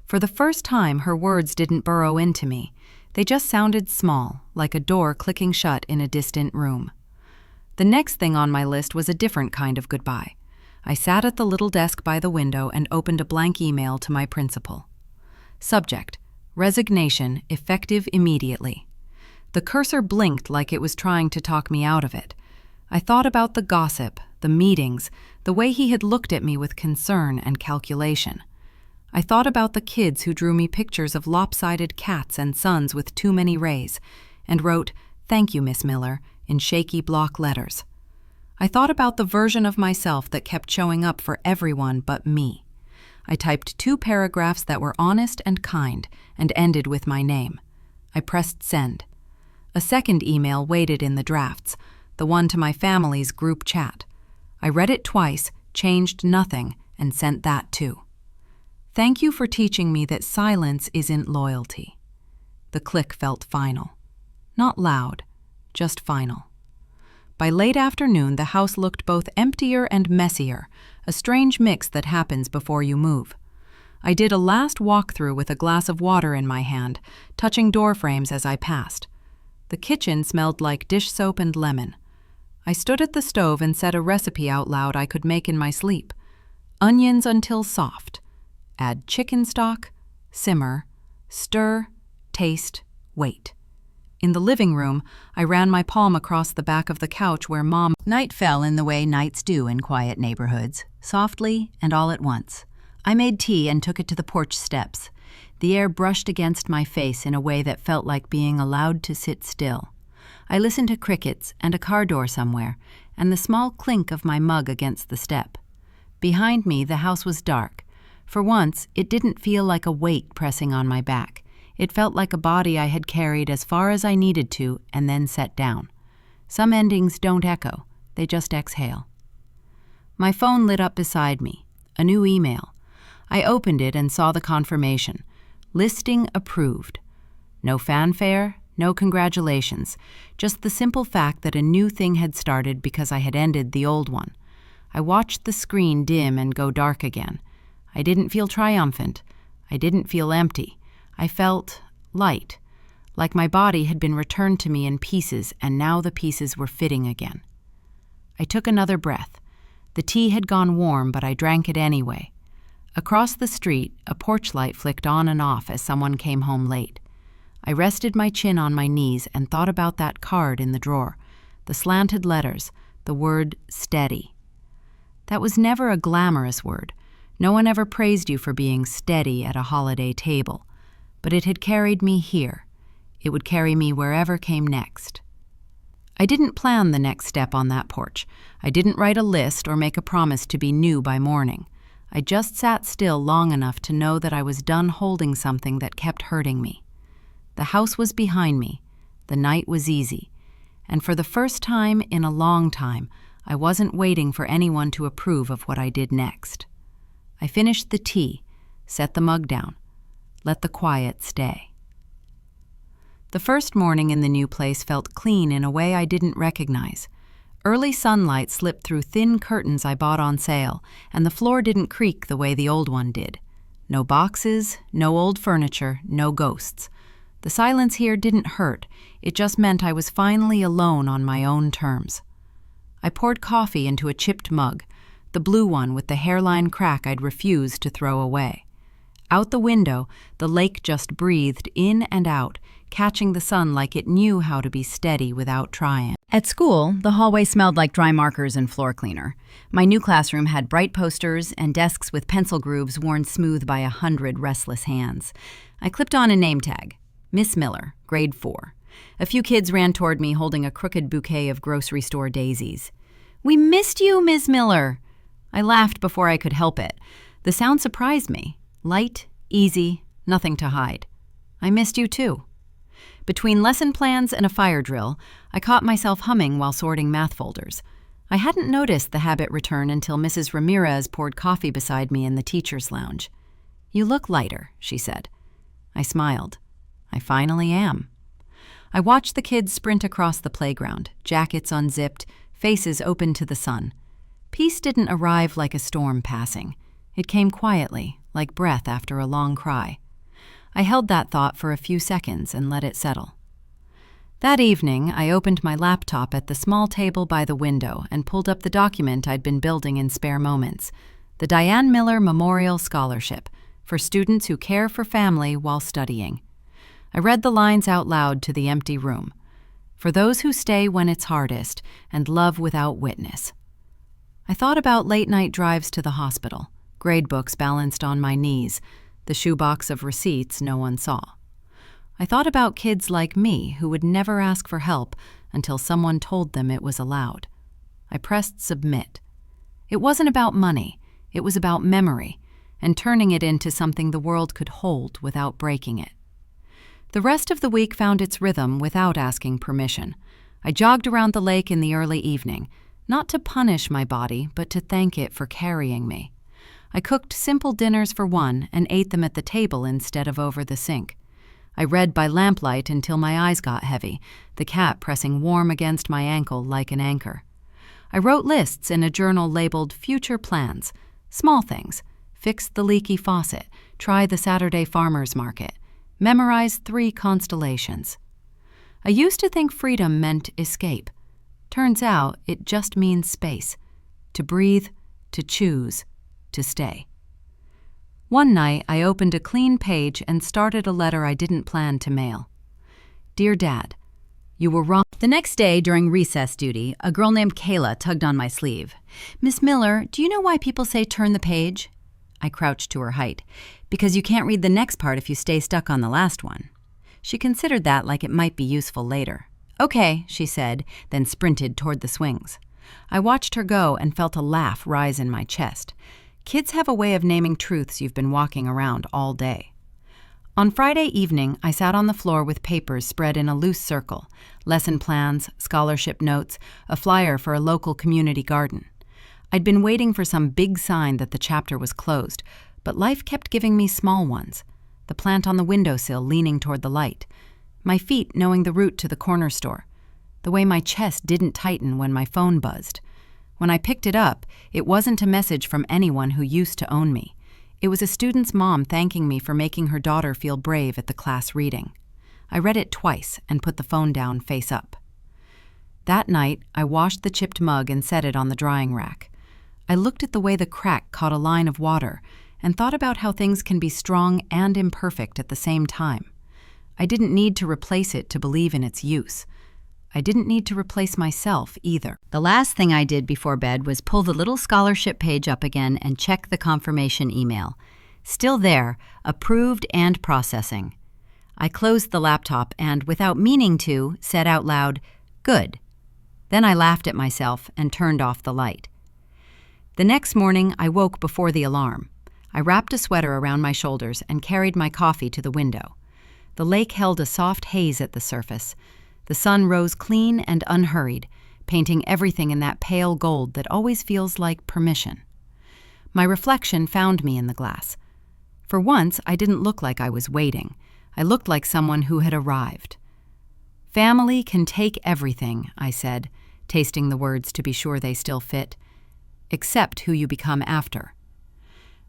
For the first time, her words didn't burrow into me. They just sounded small, like a door clicking shut in a distant room. The next thing on my list was a different kind of goodbye. I sat at the little desk by the window and opened a blank email to my principal. Subject: Resignation, effective immediately. The cursor blinked like it was trying to talk me out of it. I thought about the gossip, the meetings, the way he had looked at me with concern and calculation. I thought about the kids who drew me pictures of lopsided cats and suns with too many rays, and wrote, "Thank you, Miss Miller," in shaky block letters. I thought about the version of myself that kept showing up for everyone but me. I typed 2 paragraphs that were honest and kind, and ended with my name. I pressed send. A second email waited in the drafts, the one to my family's group chat. I read it twice, changed nothing, and sent that too. "Thank you for teaching me that silence isn't loyalty." The click felt final. Not loud, just final. By late afternoon, the house looked both emptier and messier, a strange mix that happens before you move. I did a last walkthrough with a glass of water in my hand, touching door frames as I passed. The kitchen smelled like dish soap and lemon. I stood at the stove and said a recipe out loud I could make in my sleep. Onions until soft. Add chicken stock, simmer, stir, taste, wait. In the living room, I ran my palm across the back of the couch where Mom. Night fell in the way nights do in quiet neighborhoods, softly and all at once. I made tea and took it to the porch steps. The air brushed against my face in a way that felt like being allowed to sit still. I listened to crickets and a car door somewhere, and the small clink of my mug against the step. Behind me, the house was dark. For once, it didn't feel like a weight pressing on my back. It felt like a body I had carried as far as I needed to and then set down. Some endings don't echo, they just exhale. My phone lit up beside me, a new email. I opened it and saw the confirmation. Listing approved. No fanfare, no congratulations, just the simple fact that a new thing had started because I had ended the old one. I watched the screen dim and go dark again. I didn't feel triumphant. I didn't feel empty. I felt light, like my body had been returned to me in pieces and now the pieces were fitting again. I took another breath. The tea had gone warm, but I drank it anyway. Across the street, a porch light flicked on and off as someone came home late. I rested my chin on my knees and thought about that card in the drawer, the slanted letters, the word steady. That was never a glamorous word. No one ever praised you for being steady at a holiday table. But it had carried me here. It would carry me wherever came next. I didn't plan the next step on that porch. I didn't write a list or make a promise to be new by morning. I just sat still long enough to know that I was done holding something that kept hurting me. The house was behind me. The night was easy. And for the first time in a long time, I wasn't waiting for anyone to approve of what I did next. I finished the tea, set the mug down. Let the quiet stay. The first morning in the new place felt clean in a way I didn't recognize. Early sunlight slipped through thin curtains I bought on sale, and the floor didn't creak the way the old one did. No boxes, no old furniture, no ghosts. The silence here didn't hurt. It just meant I was finally alone on my own terms. I poured coffee into a chipped mug, the blue one with the hairline crack I'd refused to throw away. Out the window, the lake just breathed in and out, catching the sun like it knew how to be steady without trying. At school, the hallway smelled like dry markers and floor cleaner. My new classroom had bright posters and desks with pencil grooves worn smooth by 100 restless hands. I clipped on a name tag, Miss Miller, grade 4. A few kids ran toward me holding a crooked bouquet of grocery store daisies. "We missed you, Miss Miller!" I laughed before I could help it. The sound surprised me. Light, easy, nothing to hide. I missed you too. Between lesson plans and a fire drill, I caught myself humming while sorting math folders. I hadn't noticed the habit return until Mrs. Ramirez poured coffee beside me in the teacher's lounge. "You look lighter," she said. I smiled. I finally am. I watched the kids sprint across the playground, jackets unzipped, faces open to the sun. Peace didn't arrive like a storm passing. It came quietly, like breath after a long cry. I held that thought for a few seconds and let it settle. That evening, I opened my laptop at the small table by the window and pulled up the document I'd been building in spare moments, the Diane Miller Memorial Scholarship, for students who care for family while studying. I read the lines out loud to the empty room. For those who stay when it's hardest and love without witness. I thought about late-night drives to the hospital, grade books balanced on my knees, the shoebox of receipts no one saw. I thought about kids like me who would never ask for help until someone told them it was allowed. I pressed submit. It wasn't about money, it was about memory, and turning it into something the world could hold without breaking it. The rest of the week found its rhythm without asking permission. I jogged around the lake in the early evening, not to punish my body, but to thank it for carrying me. I cooked simple dinners for one and ate them at the table instead of over the sink. I read by lamplight until my eyes got heavy, the cat pressing warm against my ankle like an anchor. I wrote lists in a journal labeled Future Plans, small things, fix the leaky faucet, try the Saturday farmer's market, memorize 3 constellations. I used to think freedom meant escape. Turns out it just means space, to breathe, to choose, to stay. One night, I opened a clean page and started a letter I didn't plan to mail. Dear Dad, you were wrong. The next day, during recess duty, a girl named Kayla tugged on my sleeve. "Miss Miller, do you know why people say turn the page?" I crouched to her height. "Because you can't read the next part if you stay stuck on the last one." She considered that like it might be useful later. "Okay," she said, then sprinted toward the swings. I watched her go and felt a laugh rise in my chest. Kids have a way of naming truths you've been walking around all day. On Friday evening, I sat on the floor with papers spread in a loose circle, lesson plans, scholarship notes, a flyer for a local community garden. I'd been waiting for some big sign that the chapter was closed, but life kept giving me small ones. The plant on the windowsill leaning toward the light, my feet knowing the route to the corner store, the way my chest didn't tighten when my phone buzzed. When I picked it up, it wasn't a message from anyone who used to own me. It was a student's mom thanking me for making her daughter feel brave at the class reading. I read it twice and put the phone down face up. That night, I washed the chipped mug and set it on the drying rack. I looked at the way the crack caught a line of water and thought about how things can be strong and imperfect at the same time. I didn't need to replace it to believe in its use. I didn't need to replace myself either. The last thing I did before bed was pull the little scholarship page up again and check the confirmation email. Still there, approved and processing. I closed the laptop and, without meaning to, said out loud, "Good." Then I laughed at myself and turned off the light. The next morning, I woke before the alarm. I wrapped a sweater around my shoulders and carried my coffee to the window. The lake held a soft haze at the surface. The sun rose clean and unhurried, painting everything in that pale gold that always feels like permission. My reflection found me in the glass. For once, I didn't look like I was waiting. I looked like someone who had arrived. "Family can take everything," I said, tasting the words to be sure they still fit, "except who you become after."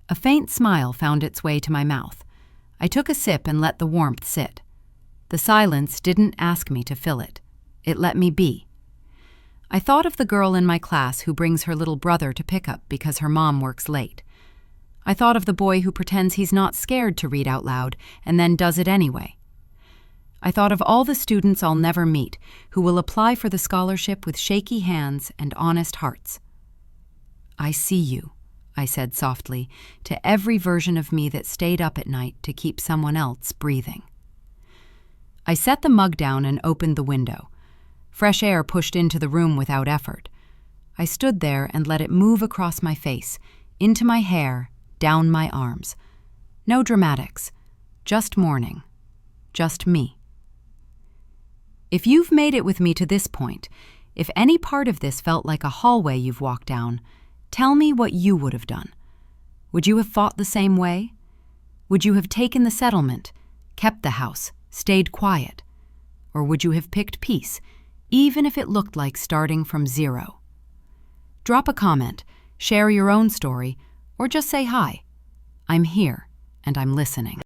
A faint smile found its way to my mouth. I took a sip and let the warmth sit. The silence didn't ask me to fill it. It let me be. I thought of the girl in my class who brings her little brother to pick up because her mom works late. I thought of the boy who pretends he's not scared to read out loud and then does it anyway. I thought of all the students I'll never meet who will apply for the scholarship with shaky hands and honest hearts. I see you, I said softly, to every version of me that stayed up at night to keep someone else breathing. I set the mug down and opened the window. Fresh air pushed into the room without effort. I stood there and let it move across my face, into my hair, down my arms. No dramatics, just morning, just me. If you've made it with me to this point, if any part of this felt like a hallway you've walked down, tell me what you would have done. Would you have fought the same way? Would you have taken the settlement, kept the house, stayed quiet? Or would you have picked peace, even if it looked like starting from zero? Drop a comment, share your own story, or just say hi. I'm here, and I'm listening.